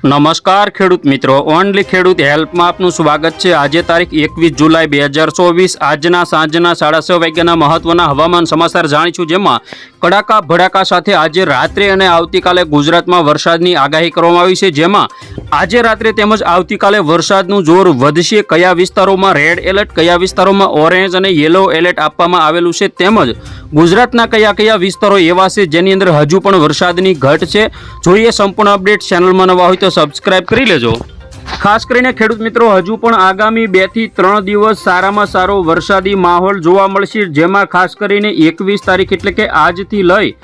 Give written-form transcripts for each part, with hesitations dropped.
નમસ્કાર ખેડૂત મિત્રો, ઓનલી ખેડૂત હેલ્પમાં આપનું સ્વાગત છે। આજે તારીખ 21 જુલાઈ 2024 આજના સાંજના 6:30 વાગ્યાના મહત્વના હવામાન સમાચાર જાણીશું, જેમાં કડાકા ભડાકા સાથે આજે રાત્રે અને આવતીકાલે ગુજરાતમાં વરસાદની આગાહી કરવામાં આવી છે। જેમાં આજે રાત્રે તેમજ આવતીકાલે વરસાદનું જોર વધશે, કયા વિસ્તારોમાં રેડ એલર્ટ, કયા વિસ્તારોમાં ઓરેન્જ અને યેલો એલર્ટ આપવામાં આવેલું છે, તેમજ ગુજરાતના કયા કયા વિસ્તારો એવા છે જેની અંદર હજુ પણ વરસાદની ઘટ છે। જોઈએ સંપૂર્ણ અપડેટ। ચેનલમાં નવા હોય તો સબસ્ક્રાઇબ કરી લેજો। ખાસ કરીને ખેડૂત મિત્રો, હજુ પણ આગામી 2 થી 3 દિવસ સારામાં સારો વરસાદી માહોલ જોવા મળશે, જેમાં ખાસ કરીને 21 તારીખ એટલે કે આજથી લઈ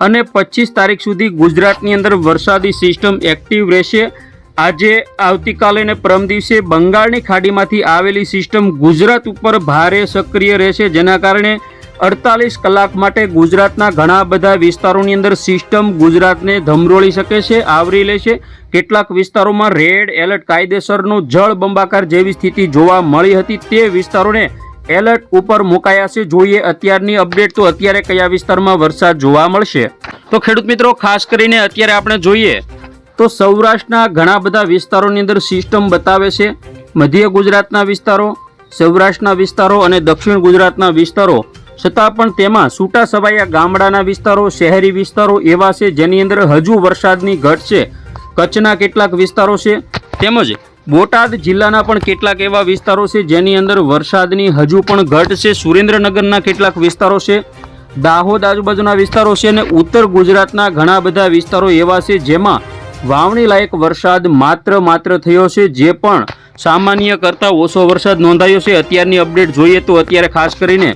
અને 25 તારીખ સુધી ગુજરાતની અંદર વરસાદી સિસ્ટમ એક્ટિવ રહેશે। આજે આવતીકાલે અને પરમ દિવસે બંગાળની ખાડીમાંથી આવેલી સિસ્ટમ ગુજરાત ઉપર ભારે સક્રિય રહેશે, જેના કારણે 48 કલાક માટે ગુજરાતના ઘણા બધા વિસ્તારોની અંદર સિસ્ટમ ગુજરાતને ધમરોળી શકે છે, આવરી લેશે। કેટલાક વિસ્તારોમાં રેડ એલર્ટ, કાયદેસરનો જળબંબાકાર જેવી સ્થિતિ જોવા મળી હતી, તે વિસ્તારોને એલર્ટ ઉપર મુકાયા છે। જોઈએ અત્યારની અપડેટ, તો અત્યારે કયા વિસ્તારમાં વરસાદ જોવા મળશે। તો ખેડૂત મિત્રો, ખાસ કરીને અત્યારે આપણે જોઈએ તો સૌરાષ્ટ્રના ઘણા બધા વિસ્તારોની અંદર સિસ્ટમ બતાવે છે। મધ્ય ગુજરાતના વિસ્તારો, સૌરાષ્ટ્રના વિસ્તારો અને દક્ષિણ ગુજરાતના વિસ્તારો, છતાં પણ તેમાં છૂટા છવાયા ગામડાના વિસ્તારો, શહેરી વિસ્તારો એવા છે જેની અંદર હજુ વરસાદની ઘટ છે। કચ્છના કેટલાક વિસ્તારો છે, તેમજ બોટાદ જિલ્લાના પણ કેટલાક એવા વિસ્તારો છે જેની અંદર વરસાદની હજુ પણ ઘટ છે। સુરેન્દ્રનગરના કેટલાક વિસ્તારો છે, દાહોદ આજુબાજુના વિસ્તારો છે અને ઉત્તર ગુજરાતના ઘણા બધા વિસ્તારો એવા છે જેમાં વાવણી લાયક વરસાદ માત્ર થયો છે, જે પણ સામાન્ય કરતાં ઓછો વરસાદ નોંધાયો છે। અત્યારની અપડેટ જોઈએ તો અત્યારે ખાસ કરીને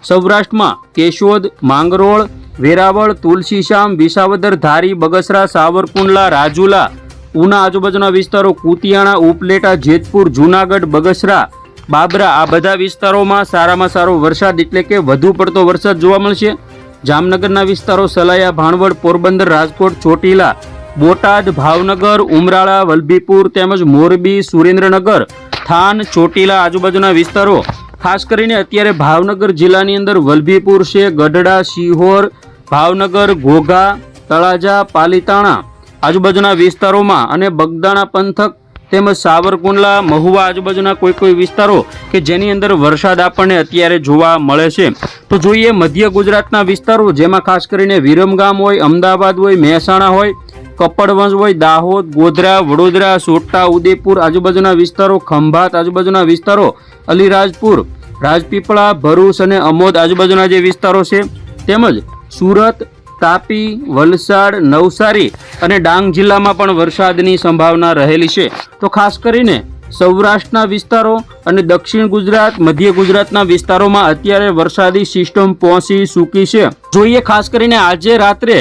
સૌરાષ્ટ્રમાં કેશોદ, માંગરોળ, વેરાવળ, તુલસીશ્યામ, વિસાવદર, ધારી, બગસરા, સાવરકુંડલા, રાજુલા, ઉના આજુબાજુના વિસ્તારો, કુતિયાણા, ઉપલેટા, જેતપુર, જૂનાગઢ, બગસરા, બાબરા, આ બધા વિસ્તારોમાં સારામાં સારો વરસાદ એટલે કે વધુ પડતો વરસાદ જોવા મળશે। જામનગરના વિસ્તારો, સલાયા, ભાણવડ, પોરબંદર, રાજકોટ, ચોટીલા, બોટાદ, ભાવનગર, ઉમરાળા, વલભીપુર તેમજ મોરબી, સુરેન્દ્રનગર, થાન, ચોટીલા આજુબાજુના વિસ્તારો, ખાસ કરીને અત્યારે ભાવનગર જિલ્લાની અંદર વલભીપુર છે, ગઢડા, શિહોર, ભાવનગર, ઘોઘા, તળાજા, પાલીતાણા આજુબાજુના વિસ્તારોમાં અને બગદાણા પંથક તેમજ સાવરકુંડલા, મહુવા આજુબાજુના કોઈ વિસ્તારો કે જેની અંદર વરસાદ આપણને અત્યારે જોવા મળે છે। તો જોઈએ મધ્ય ગુજરાતના વિસ્તારો, જેમાં ખાસ કરીને વિરમગામ હોય, અમદાવાદ હોય, મહેસાણા હોય, કપડવંજ હોય, દાહોદ, ગોધરા, વડોદરા, છોટા ઉદેપુર આજુબાજુના વિસ્તારો, ખંભાત આજુબાજુના વિસ્તારો, અલીરાજપુર, રાજપીપળા, ભરૂચ અને અમોદ આજુબાજુના જે વિસ્તારો છે, તેમજ સુરત, તાપી, વલસાડ, નવસારી અને ડાંગ જિલ્લામાં પણ વરસાદની સંભાવના રહેલી છે। તો ખાસ કરીને સૌરાષ્ટ્રના વિસ્તારો અને દક્ષિણ ગુજરાત, મધ્ય ગુજરાતના વિસ્તારોમાં અત્યારે વરસાદી સિસ્ટમ પહોંચી ચૂકી છે। જોઈએ ખાસ કરીને આજે રાત્રે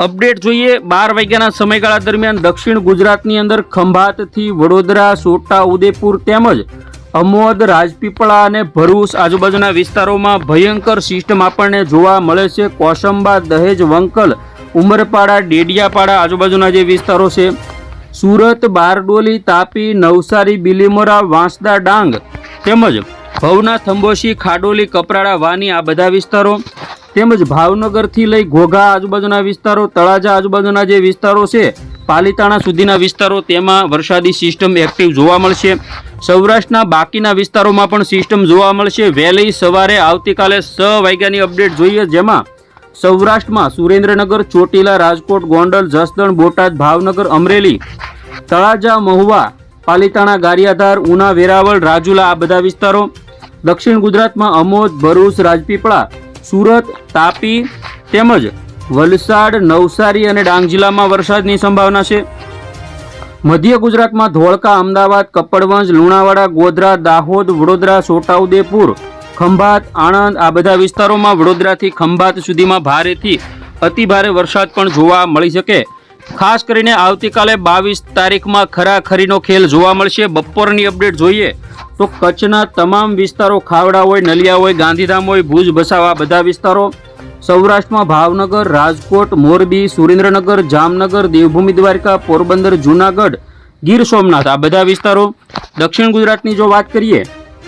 અપડેટ જોઈએ 12 વાગ્યાના સમયગાળા દરમિયાન દક્ષિણ ગુજરાતની અંદર ખંભાતથી વડોદરા, છોટા ઉદેપુર તેમજ અમોદ, રાજપીપળા અને ભરૂચ આજુબાજુના વિસ્તારોમાં ભયંકર સિસ્ટમ આપણને જોવા મળે છે। કોસંબા, દહેજ, વંકલ, ઉમરપાડા, ડેડિયાપાડા આજુબાજુના જે વિસ્તારો છે, સુરત, બારડોલી, તાપી, નવસારી, બિલીમોરા, વાંસદા, ડાંગ તેમજ ભવના, થંબોશી, ખાડોલી, કપરાડા, વાની આ બધા વિસ્તારો, તેમજ ભાવનગરથી લઈ ઘોઘા આજુબાજુના વિસ્તારો, તળાજા આજુબાજુના જે વિસ્તારો છે, પાલીતાણા સુધીના વિસ્તારો, તેમાં વરસાદી સિસ્ટમ એક્ટિવ જોવા મળશે। સૌરાષ્ટ્રના બાકીના વિસ્તારોમાં પણ સિસ્ટમ જોવા મળશે। વહેલી સવારે આવતીકાલે 6 વાગ્યાની અપડેટ જોઈએ, જેમાં સૌરાષ્ટ્રમાં સુરેન્દ્રનગર, ચોટીલા, રાજકોટ, ગોંડલ, જસદણ, બોટાદ, ભાવનગર, અમરેલી, તળાજા, મહુવા, પાલીતાણા, ગારિયાધાર, ઉના, વેરાવળ, રાજુલા આ બધા વિસ્તારો, દક્ષિણ ગુજરાતમાં અમોદ, ભરૂચ, રાજપીપળા, સુરત, તાપી તેમજ વલસાડ, નવસારી અને ડાંગ જિલ્લામાં વરસાદની સંભાવના છે। મધ્ય ગુજરાતમાં ધોળકા, અમદાવાદ, કપડવંજ, લુણાવાડા, ગોધરા, દાહોદ, વડોદરા, છોટાઉદેપુર, ખંભાત, આણંદ આ બધા વિસ્તારોમાં વડોદરાથી ખંભાત સુધીમાં ભારેથી અતિભારે વરસાદ પણ જોવા મળી શકે। ખાસ કરીને આવતીકાલે 22 તારીખમાં ખરાખરીનો ખેલ જોવા મળશે। બપોરની અપડેટ જોઈએ તો કચ્છના તમામ વિસ્તારો, ખાવડા હોય, નલિયા હોય, ગાંધીધામ હોય, ભુજ, ભચાઉ બધા વિસ્તારો, સૌરાષ્ટ્રમાં ભાવનગર, રાજકોટ, મોરબી, સુરેન્દ્રનગર, જામનગર, દેવભૂમિ દ્વારકા, પોરબંદર, જૂનાગઢ, ગીર સોમનાથ આ બધા વિસ્તારો। દક્ષિણ ગુજરાતની જો વાત કરીએ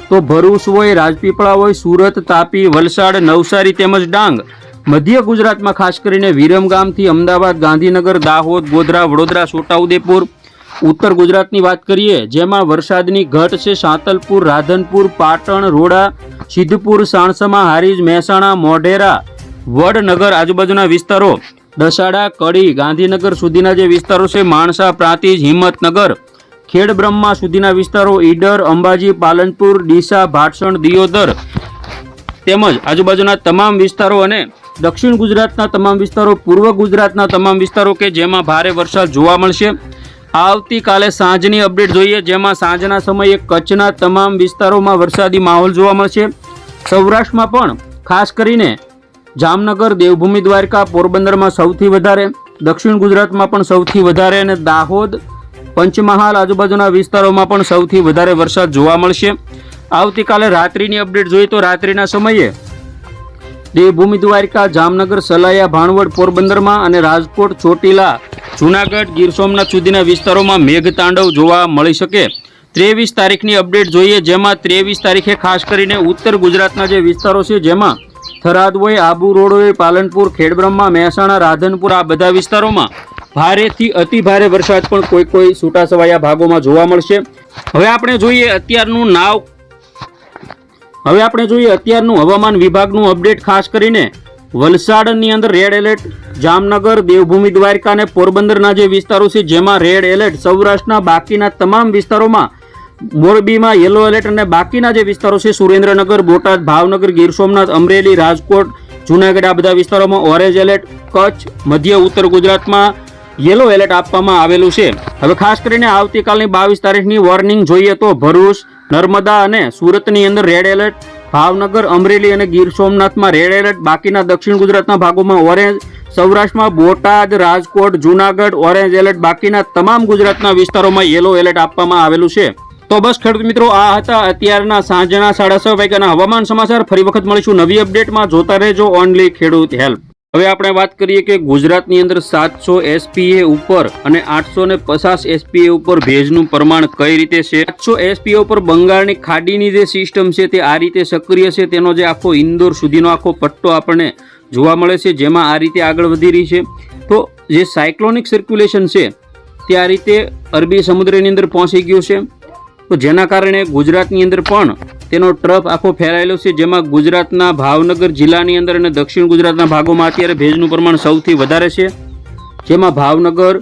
તો ભરૂચ હોય, રાજપીપળા હોય, સુરત, તાપી, વલસાડ, નવસારી તેમજ ડાંગ। મધ્ય ગુજરાતમાં ખાસ કરીને વિરમગામથી અમદાવાદ, ગાંધીનગર, દાહોદ, ગોધરા, વડોદરા, છોટાઉદેપુર, ઉત્તર ગુજરાતની વાત કરીએ જેમાં વરસાદની ઘટ છે સાંતલપુર, રાધનપુર, પાટણ, રોડા, સિદ્ધપુર, સાણસમા, હારીજ, મહેસાણા, મોઢેરા, વડનગર આજુબાજુના વિસ્તારો, દસાડા, કડી, ગાંધીનગર સુધીના જે વિસ્તારો છે, માણસા, પ્રાંતિજ, હિંમતનગર, ખેડબ્રહ્મા સુધીના વિસ્તારો, ઈડર, અંબાજી, પાલનપુર, ડીસા, ભાટસણ, દિયોદર તેમજ આજુબાજુના તમામ વિસ્તારો અને દક્ષિણ ગુજરાતના તમામ વિસ્તારો, પૂર્વ ગુજરાતના તમામ વિસ્તારો કે જેમાં ભારે વરસાદ જોવા મળશે. આવતીકાલે સાંજની અપડેટ જોઈએ જેમાં સાંજના સમયે કચ્છના તમામ વિસ્તારોમાં વરસાદી માહોલ જોવા મળશે. સૌરાષ્ટ્રમાં પણ ખાસ કરીને જામનગર, દેવભૂમિ દ્વારકા, પોરબંદરમાં સૌથી વધારે, દક્ષિણ ગુજરાતમાં પણ સૌથી વધારે અને દાહોદ, પંચમહાલ આજુબાજુના વિસ્તારોમાં પણ સૌથી વધારે વરસાદ જોવા મળશે. આવતીકાલે રાત્રિની અપડેટ જોઈએ તો રાત્રિના સમયે દેવભૂમિ દ્વારકા, જામનગર, સલાયા, ભાણવડ, પોરબંદરમાં અને રાજકોટ, ચોટીલા, જૂનાગઢ, ગીર સોમનાથ સુધીના વિસ્તારોમાં મેઘતાંડવ જોવા મળી શકે. 23 તારીખની અપડેટ જોઈએ જેમાં 23 તારીખે ખાસ કરીને ઉત્તર ગુજરાતના જે વિસ્તારો છે જેમાં થરાદ હોય, આબુ રોડ હોય, પાલનપુર, ખેડબ્રહ્મા, મહેસાણા, રાધનપુર આ બધા વિસ્તારોમાં ભારેથી અતિ ભારે વરસાદ પણ કોઈ છૂટાછવાયા ભાગોમાં જોવા મળશે. હવે આપણે જોઈએ અત્યારનું હવામાન વિભાગનું અપડેટ. ખાસ કરીને વલસાડની અંદર રેડ એલર્ટ, જામનગર, દેવભૂમિ દ્વારકા અને પોરબંદરના જે વિસ્તારો છે જેમાં રેડ એલર્ટ, સૌરાષ્ટ્રના બાકીના તમામ વિસ્તારોમાં, મોરબીમાં યલો એલર્ટ અને બાકીના જે વિસ્તારો છે સુરેન્દ્રનગર, બોટાદ, ભાવનગર, ગીર સોમનાથ, અમરેલી, રાજકોટ, જૂનાગઢ આ બધા વિસ્તારોમાં ઓરેન્જ એલર્ટ, કચ્છ, મધ્ય ઉત્તર ગુજરાતમાં યલો એલર્ટ આપવામાં આવેલું છે. હવે ખાસ કરીને આવતીકાલની 22 તારીખની વોર્નિંગ જોઈએ તો ભરૂચ, નર્મદા અને સુરતની અંદર રેડ એલર્ટ, ભાવનગર, અમરેલી અને ગીર સોમનાથમાં રેડ એલર્ટ, બાકીના દક્ષિણ ગુજરાતના ભાગોમાં ઓરેન્જ, સૌરાષ્ટ્રમાં બોટાદ, રાજકોટ, જૂનાગઢ ઓરેન્જ એલર્ટ, બાકીના તમામ ગુજરાતના વિસ્તારોમાં યલો એલર્ટ આપવામાં આવેલું છે. તો બસ ખેડૂત મિત્રો આ હતા અત્યારના સાંજના 6:30 વાગ્યાના હવામાન સમાચાર. ફરી વખત મળીશું નવી અપડેટમાં. જોતા રહેજો ઓનલી ખેડૂત હેલ્પ. હવે આપણે વાત કરીએ કે ગુજરાતની અંદર 700 SPA ઉપર અને 850 SPA ઉપર ભેજનું પ્રમાણ કઈ રીતે છે. 700 SPA ઉપર બંગાળની ખાડીની જે સિસ્ટમ છે તે આ રીતે સક્રિય છે. તેનો જે આખો ઇન્દોર સુધીનો આખો પટ્ટો આપણને જોવા મળે છે જેમાં આ રીતે આગળ વધી રહી છે. તો જે સાયક્લોનિક સર્ક્યુલેશન છે તે આ રીતે અરબી સમુદ્રની અંદર પહોંચી ગયું છે. તો જેના કારણે ગુજરાતની અંદર પણ તેનો ટ્રફ આખો ફેલાયેલો છે જેમાં ગુજરાતના ભાવનગર જિલ્લાની અંદર અને દક્ષિણ ગુજરાતના ભાગોમાં અત્યારે ભેજનું પ્રમાણ સૌથી વધારે છે. જેમાં ભાવનગર,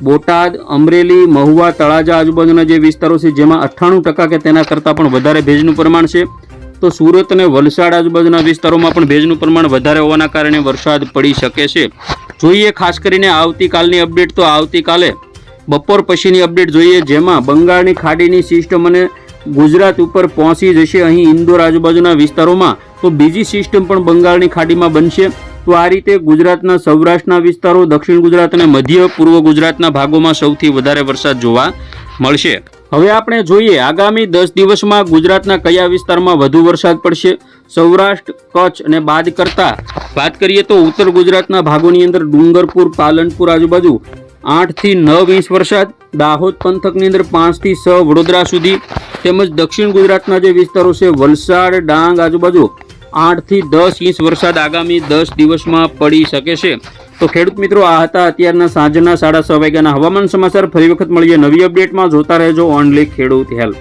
બોટાદ, અમરેલી, મહુવા, તળાજા આજુબાજુના જે વિસ્તારો છે જેમાં 98% કે તેના કરતાં પણ વધારે ભેજનું પ્રમાણ છે. તો સુરત અને વલસાડ આજુબાજુના વિસ્તારોમાં પણ ભેજનું પ્રમાણ વધારે હોવાના કારણે વરસાદ પડી શકે છે. જોઈએ ખાસ કરીને આવતીકાલની અપડેટ. તો આવતીકાલે બપોર પછીની અપડેટ જોઈએ જેમાં બંગાળની ખાડીની સિસ્ટમ અને ગુજરાત ઉપર પહોંચી જશે અહીં ઇન્દોર આજુબાજુના વિસ્તારોમાં. તો બીજી સિસ્ટમ પણ બંગાળની ખાડીમાં બનશે. તો આ રીતે ગુજરાતના સૌરાષ્ટ્રના વિસ્તારો, દક્ષિણ ગુજરાત અને મધ્ય પૂર્વ ગુજરાતના ભાગોમાં સૌથી વધારે વરસાદ જોવા મળશે. હવે આપણે જોઈએ આગામી 10 દિવસમાં ગુજરાતના કયા વિસ્તારમાં વધુ વરસાદ પડશે. સૌરાષ્ટ્ર, કચ્છ અને બાદ કરતા વાત કરીએ તો ઉત્તર ગુજરાતના ભાગોની અંદર ડુંગરપુર, પાલનપુર આજુબાજુ 8 થી 9 ઇંચ વરસાદ, દાહોદ પંથકની અંદર 5 થી 6 વડોદરા સુધી, તેમજ દક્ષિણ ગુજરાતના જે વિસ્તારો છે વલસાડ, ડાંગ આજુબાજુ 8 થી 10 ઇંચ વરસાદ આગામી 10 દિવસમાં પડી શકે છે. તો ખેડૂત મિત્રો આ હતા અત્યારના સાંજના 6:30 વાગ્યાના હવામાન સમાચાર. ફરી વખત મળીએ નવી અપડેટમાં. જોતા રહેજો ઓનલી ખેડૂત હેલ્પ.